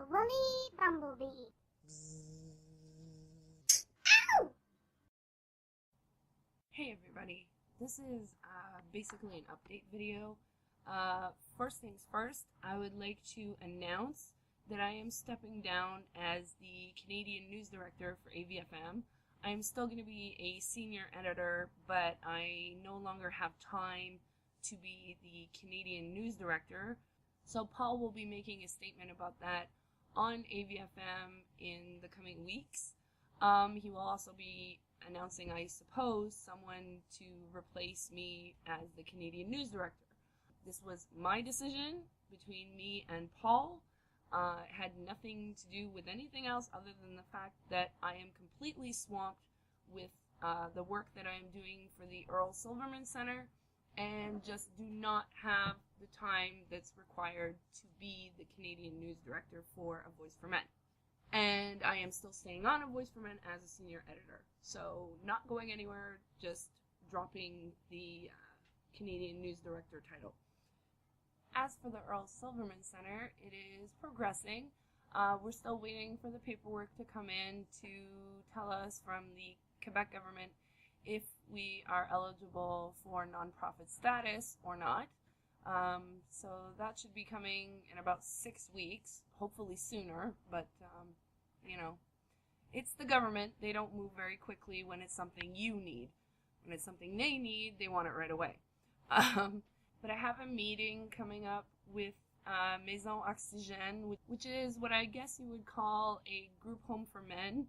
woolly bumblebee. Ow! Hey everybody, this is basically an update video. First things first, I would like to announce that I am stepping down as the Canadian News Director for AVfM. I am still going to be a senior editor, but I no longer have time to be the Canadian News Director. So Paul will be making a statement about that on AVfM in the coming weeks. He will also be announcing, I suppose, someone to replace me as the Canadian News Director. This was my decision between me and Paul. It had nothing to do with anything else other than the fact that I am completely swamped with the work that I am doing for the Earl Silverman Center and just do not have the time that's required to be the Canadian News Director for A Voice for Men. And I am still staying on A Voice for Men as a senior editor. So not going anywhere, just dropping the Canadian News Director title. As for the Earl Silverman Center, it is progressing. We're still waiting for the paperwork to come in to tell us from the Quebec government if we are eligible for nonprofit status or not. So that should be coming in about 6 weeks, hopefully sooner, but you know, it's the government. They don't move very quickly when it's something you need. When it's something they need, they want it right away. But I have a meeting coming up with Maison Oxygène, which is what I guess you would call a group home for men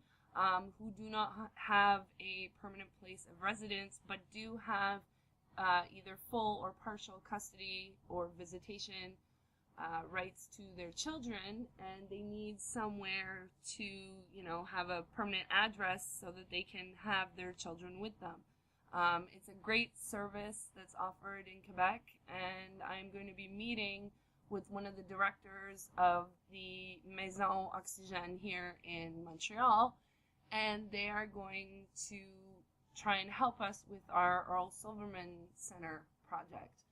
who do not have a permanent place of residence, but do have either full or partial custody or visitation rights to their children, and they need somewhere to, you know, have a permanent address so that they can have their children with them. It's a great service that's offered in Quebec, and I'm going to be meeting with one of the directors of the Maison Oxygène here in Montreal, and they are going to try and help us with our Earl Silverman Center project.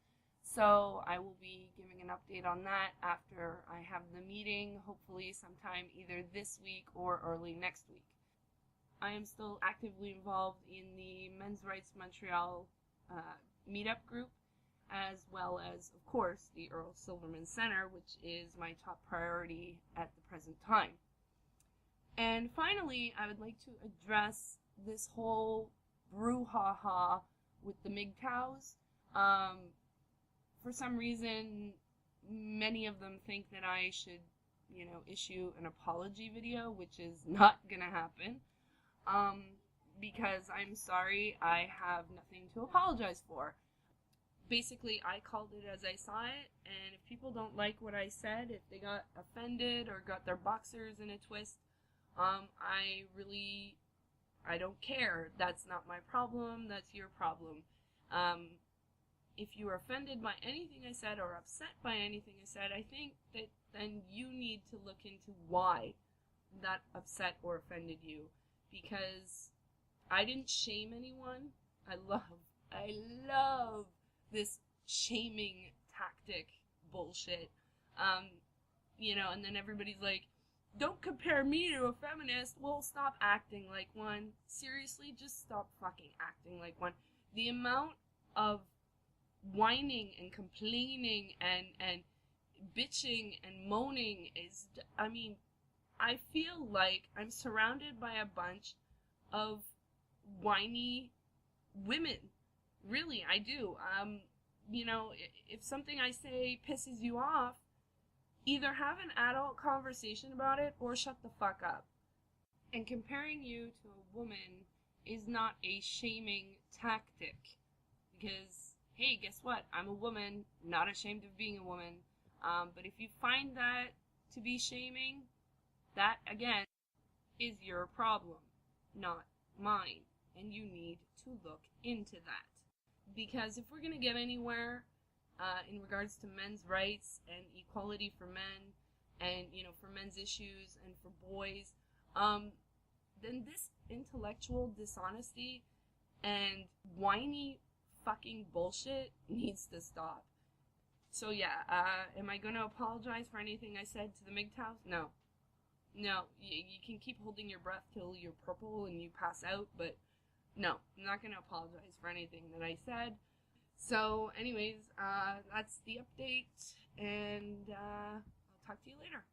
So I will be giving an update on that after I have the meeting, hopefully sometime either this week or early next week. I am still actively involved in the Men's Rights Montreal meetup group, as well as, of course, the Earl Silverman Center, which is my top priority at the present time. And finally, I would like to address this whole brouhaha with the MGTOWs. For some reason, many of them think that I should, you know, issue an apology video, which is not gonna happen. Because I'm sorry, I have nothing to apologize for. Basically, I called it as I saw it, and if people don't like what I said, if they got offended or got their boxers in a twist, I don't care. That's not my problem, that's your problem. If you are offended by anything I said or upset by anything I said, I think that then you need to look into why that upset or offended you. Because I didn't shame anyone. I love this shaming tactic bullshit. You know, and then everybody's like, don't compare me to a feminist. Well, stop acting like one. Seriously, just stop fucking acting like one. The amount of whining and complaining and bitching and moaning is, I mean, I feel like I'm surrounded by a bunch of whiny women. Really, I do. You know, if something I say pisses you off, either have an adult conversation about it or shut the fuck up. And comparing you to a woman is not a shaming tactic. Because, hey, guess what? I'm a woman, not ashamed of being a woman. But if you find that to be shaming, that, again, is your problem, not mine. And you need to look into that. Because if we're going to get anywhere in regards to men's rights and equality for men and, you know, for men's issues and for boys, then this intellectual dishonesty and whiny fucking bullshit needs to stop. So yeah, am I going to apologize for anything I said to the MGTOWs? No. No, you can keep holding your breath till you're purple and you pass out, but no, I'm not going to apologize for anything that I said. So anyways, that's the update, and I'll talk to you later.